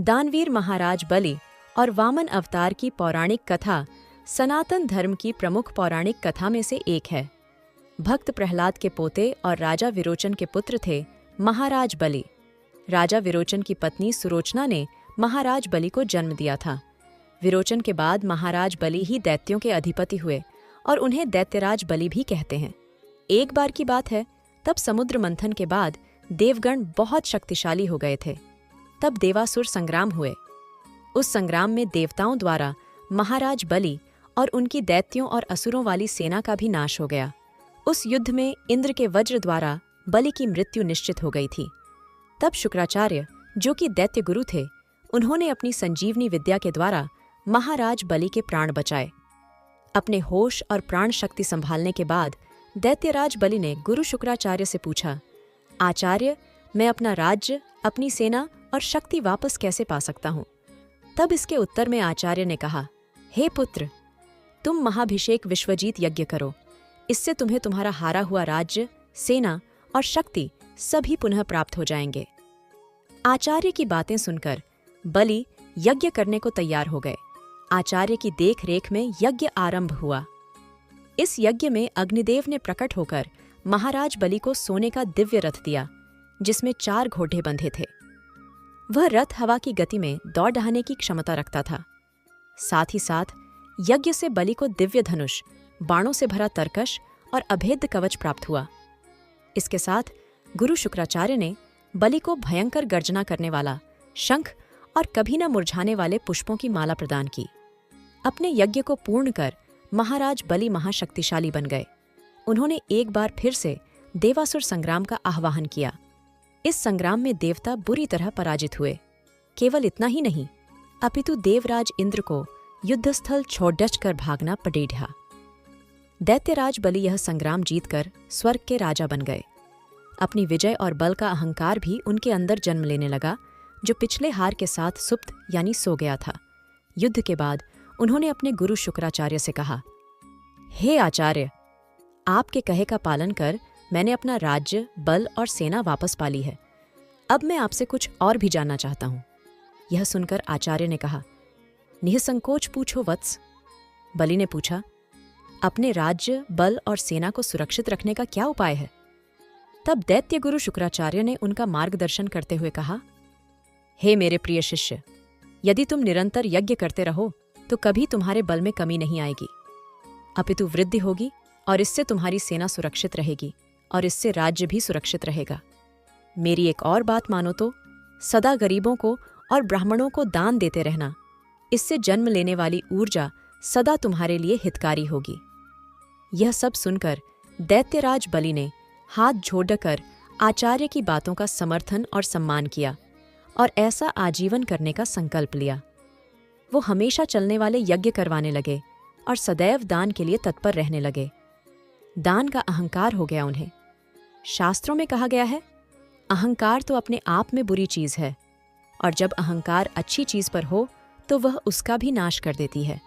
दानवीर महाराज बलि और वामन अवतार की पौराणिक कथा सनातन धर्म की प्रमुख पौराणिक कथा में से एक है। भक्त प्रहलाद के पोते और राजा विरोचन के पुत्र थे महाराज बलि। राजा विरोचन की पत्नी सुरोचना ने महाराज बलि को जन्म दिया था। विरोचन के बाद महाराज बलि ही दैत्यों के अधिपति हुए और उन्हें दैत्यराज बलि भी कहते हैं। एक बार की बात है, तब समुद्र मंथन के बाद देवगण बहुत शक्तिशाली हो गए थे। तब देवासुर संग्राम हुए। उस संग्राम में देवताओं द्वारा महाराज बलि और उनकी दैत्यों और असुरों वाली सेना का भी नाश हो गया। उस युद्ध में इंद्र के वज्र द्वारा बलि की मृत्यु निश्चित हो गई थी। तब शुक्राचार्य, जो कि दैत्य गुरु थे, उन्होंने अपनी संजीवनी विद्या के द्वारा महाराज बलि के प्राण बचाए। अपने होश और प्राण शक्ति संभालने के बाद दैत्यराज बलि ने गुरु शुक्राचार्य से पूछा, आचार्य, मैं अपना राज्य, अपनी सेना और शक्ति वापस कैसे पा सकता हूँ? तब इसके उत्तर में आचार्य ने कहा, हे पुत्र, तुम महाभिषेक विश्वजीत यज्ञ करो। इससे तुम्हें तुम्हारा हारा हुआ राज्य, सेना और शक्ति सभी पुनः प्राप्त हो जाएंगे। आचार्य की बातें सुनकर बलि यज्ञ करने को तैयार हो गए। आचार्य की देख रेख में यज्ञ आरंभ हुआ। इस यज्ञ में अग्निदेव ने प्रकट होकर महाराज बलि को सोने का दिव्य रथ दिया, जिसमें 4 घोड़े बंधे थे। वह रथ हवा की गति में दौड़ ढहाने की क्षमता रखता था। साथ ही साथ यज्ञ से बलि को दिव्य धनुष, बाणों से भरा तरकश और अभेद्य कवच प्राप्त हुआ। इसके साथ गुरु शुक्राचार्य ने बलि को भयंकर गर्जना करने वाला शंख और कभी न मुरझाने वाले पुष्पों की माला प्रदान की। अपने यज्ञ को पूर्ण कर महाराज बलि महाशक्तिशाली बन गए। उन्होंने एक बार फिर से देवासुर संग्राम का आह्वान किया। इस संग्राम में देवता बुरी तरह पराजित हुए। केवल इतना ही नहीं, अपितु देवराज इंद्र को युद्धस्थल छोड़ कर भागना पड़ेगा। दैत्यराज बलि यह संग्राम जीतकर स्वर्ग के राजा बन गए। अपनी विजय और बल का अहंकार भी उनके अंदर जन्म लेने लगा, जो पिछले हार के साथ सुप्त यानी सो गया था। युद्ध के बाद उन्होंने अपने गुरु शुक्राचार्य से कहा, हे आचार्य, आपके कहे का पालन कर मैंने अपना राज्य, बल और सेना वापस पा ली है। अब मैं आपसे कुछ और भी जानना चाहता हूं। यह सुनकर आचार्य ने कहा, निःसंकोच पूछो वत्स। बलि ने पूछा, अपने राज्य, बल और सेना को सुरक्षित रखने का क्या उपाय है? तब दैत्य गुरु शुक्राचार्य ने उनका मार्गदर्शन करते हुए कहा, हे मेरे प्रिय शिष्य, यदि तुम निरंतर यज्ञ करते रहो तो कभी तुम्हारे बल में कमी नहीं आएगी, अपितु वृद्धि होगी और इससे तुम्हारी सेना सुरक्षित रहेगी और इससे राज्य भी सुरक्षित रहेगा। मेरी एक और बात मानो तो सदा गरीबों को और ब्राह्मणों को दान देते रहना। इससे जन्म लेने वाली ऊर्जा सदा तुम्हारे लिए हितकारी होगी। यह सब सुनकर दैत्यराज बलि ने हाथ जोड़कर आचार्य की बातों का समर्थन और सम्मान किया और ऐसा आजीवन करने का संकल्प लिया। वो हमेशा चलने वाले यज्ञ करवाने लगे और सदैव दान के लिए तत्पर रहने लगे। दान का अहंकार हो गया उन्हें। शास्त्रों में कहा गया है, अहंकार तो अपने आप में बुरी चीज है और जब अहंकार अच्छी चीज पर हो तो वह उसका भी नाश कर देती है।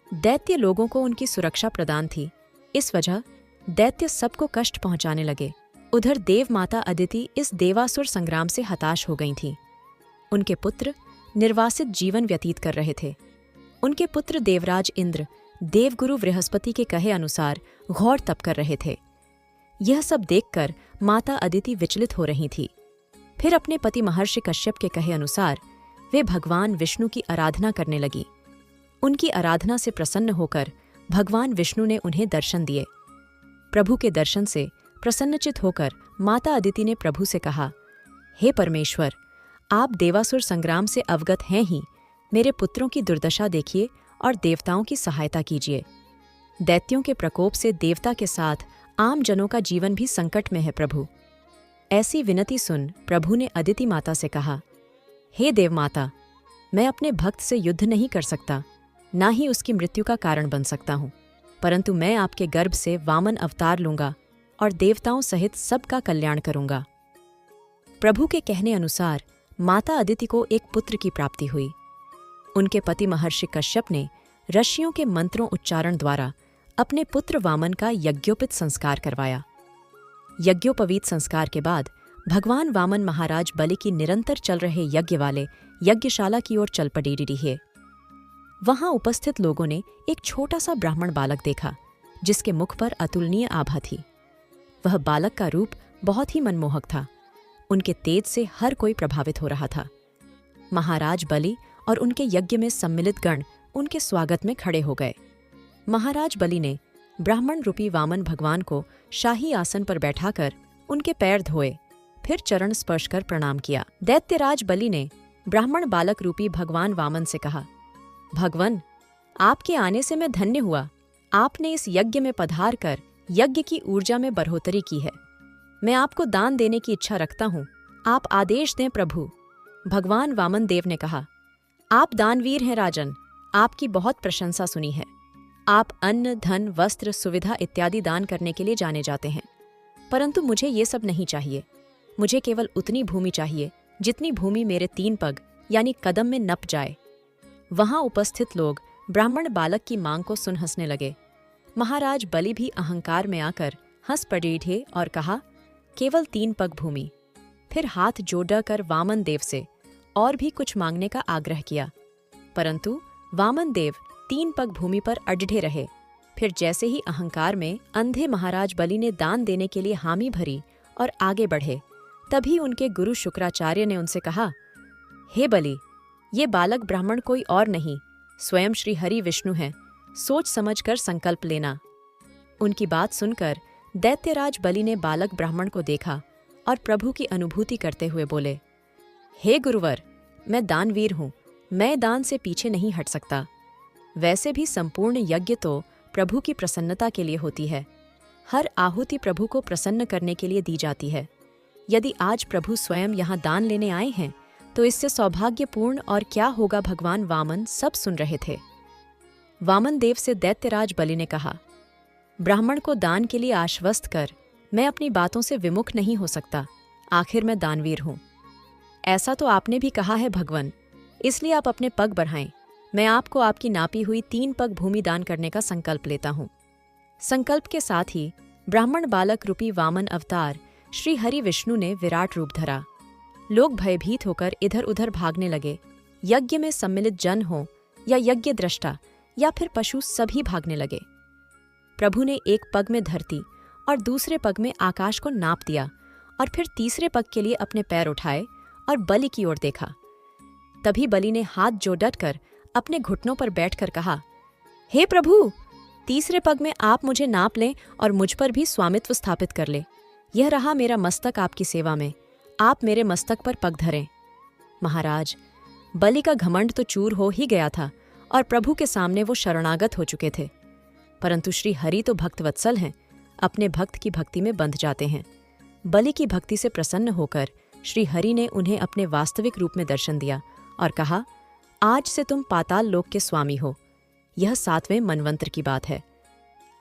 दैत्य लोगों को उनकी सुरक्षा प्रदान थी, इस वजह दैत्य सबको कष्ट पहुंचाने लगे। उधर देव माता अदिति इस देवासुर संग्राम से हताश हो गई थीं। उनके पुत्र निर्वासित जीवन व्यतीत कर रहे थे। उनके पुत्र देवराज इंद्र देवगुरु बृहस्पति के कहे अनुसार घोर तप कर रहे थे। यह सब देखकर माता अदिति विचलित हो रही थी। फिर अपने पति महर्षि कश्यप के कहे अनुसार वे भगवान विष्णु की आराधना करने लगी। उनकी आराधना से प्रसन्न होकर भगवान विष्णु ने उन्हें दर्शन दिए। प्रभु के दर्शन से प्रसन्नचित होकर माता अदिति ने प्रभु से कहा, हे परमेश्वर, आप देवासुर संग्राम से अवगत हैं ही, मेरे पुत्रों की दुर्दशा देखिए और देवताओं की सहायता कीजिए। दैत्यों के प्रकोप से देवता के साथ आम जनों का जीवन भी संकट में है प्रभु। ऐसी विनती सुन प्रभु ने अदिति माता से कहा, हे देव माता, मैं अपने भक्त से युद्ध नहीं कर सकता, ना ही उसकी मृत्यु का कारण बन सकता हूँ, परंतु मैं आपके गर्भ से वामन अवतार लूंगा और देवताओं सहित सबका कल्याण करूंगा। प्रभु के कहने अनुसार माता अदिति को एक पुत्र की प्राप्ति हुई। उनके पति महर्षि कश्यप ने ऋषियों के मंत्रों उच्चारण द्वारा अपने पुत्र वामन का यज्ञोपित संस्कार करवाया। यज्ञोपवीत संस्कार के बाद भगवान वामन महाराज बलि की निरंतर चल रहे यज्ञ वाले यज्ञशाला की ओर चल पड़ी रहे। वहां उपस्थित लोगों ने एक छोटा सा ब्राह्मण बालक देखा जिसके मुख पर अतुलनीय आभा थी। वह बालक का रूप बहुत ही मनमोहक था। उनके तेज से हर कोई प्रभावित हो रहा था। महाराज बलि और उनके यज्ञ में सम्मिलित गण उनके स्वागत में खड़े हो गए। महाराज बलि ने ब्राह्मण रूपी वामन भगवान को शाही आसन पर बैठाकर उनके पैर धोए, फिर चरण स्पर्श कर प्रणाम किया। दैत्यराज बलि ने ब्राह्मण बालक रूपी भगवान वामन से कहा, भगवन, आपके आने से मैं धन्य हुआ। आपने इस यज्ञ में पधार कर यज्ञ की ऊर्जा में बढ़ोतरी की है। मैं आपको दान देने की इच्छा रखता हूँ। आप आदेश दें प्रभु। भगवान वामन देव ने कहा, आप दानवीर हैं राजन। आपकी बहुत प्रशंसा सुनी है। आप अन्न, धन, वस्त्र, सुविधा इत्यादि दान करने के लिए जाने जाते हैं, परंतु मुझे ये सब नहीं चाहिए। मुझे केवल उतनी भूमि चाहिए जितनी भूमि मेरे 3 पग यानी कदम में नप जाए। वहां उपस्थित लोग ब्राह्मण बालक की मांग को सुन हंसने लगे। महाराज बलि भी अहंकार में आकर हंस पड़े और कहा, केवल 3 पग भूमि। फिर हाथ जोड़कर वामन देव से और भी कुछ मांगने का आग्रह किया, परंतु वामन देव 3 पग भूमि पर अड़े रहे। फिर जैसे ही अहंकार में अंधे महाराज बलि ने दान देने के लिए हामी भरी और आगे बढ़े, तभी उनके गुरु शुक्राचार्य ने उनसे कहा, हे बलि, ये बालक ब्राह्मण कोई और नहीं, स्वयं श्री हरि विष्णु हैं। सोच समझकर संकल्प लेना। उनकी बात सुनकर दैत्यराज बलि ने बालक ब्राह्मण को देखा और प्रभु की अनुभूति करते हुए बोले, हे गुरुवर, मैं दानवीर हूँ। मैं दान से पीछे नहीं हट सकता। वैसे भी संपूर्ण यज्ञ तो प्रभु की प्रसन्नता के लिए होती है। हर आहुति प्रभु को प्रसन्न करने के लिए दी जाती है। यदि आज प्रभु स्वयं यहाँ दान लेने आए हैं तो इससे सौभाग्यपूर्ण और क्या होगा। भगवान वामन सब सुन रहे थे। वामन देव से दैत्यराज बलि ने कहा, ब्राह्मण को दान के लिए आश्वस्त कर मैं अपनी बातों से विमुख नहीं हो सकता। आखिर मैं दानवीर हूँ। ऐसा तो आपने भी कहा है भगवन, इसलिए आप अपने पग बढ़ाएं। मैं आपको आपकी नापी हुई 3 पग भूमि दान करने का संकल्प लेता हूँ। संकल्प के साथ ही ब्राह्मण बालक रूपी वामन अवतार श्री हरि विष्णु ने विराट रूप धरा। लोग भयभीत होकर इधर उधर भागने लगे। यज्ञ में सम्मिलित जन हो या यज्ञ दृष्टा या फिर पशु, सभी भागने लगे। प्रभु ने एक पग में धरती और दूसरे पग में आकाश को नाप दिया और फिर तीसरे पग के लिए अपने पैर उठाए और बलि की ओर देखा। तभी बलि ने हाथ जोड़कर अपने घुटनों पर बैठकर कहा, हे प्रभु, तीसरे पग में आप मुझे नाप लें और मुझ पर भी स्वामित्व स्थापित कर ले। यह रहा मेरा मस्तक आपकी सेवा में। आप मेरे मस्तक पर पग धरें। महाराज, बलि का घमंड तो चूर हो ही गया था और प्रभु के सामने वो शरणागत हो चुके थे, परंतु श्री हरि तो भक्तवत्सल हैं, अपने भक्त की भक्ति में बंध जाते हैं। बलि की भक्ति से प्रसन्न होकर श्री हरि ने उन्हें अपने वास्तविक रूप में दर्शन दिया और कहा, आज से तुम पाताल लोक के स्वामी हो। यह 7वें मनवंत्र की बात है।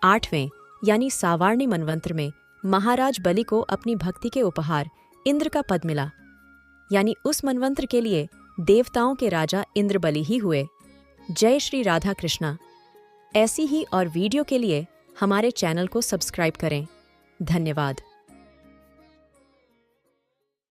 8वें यानी सावार्णी मनवंत्र में महाराज बलि को अपनी भक्ति के उपहार इंद्र का पद मिला, यानी उस मनवंत्र के लिए देवताओं के राजा इंद्र बलि ही हुए। जय श्री राधा कृष्णा। ऐसी ही और वीडियो के लिए हमारे चैनल को सब्सक्राइब करें। धन्यवाद।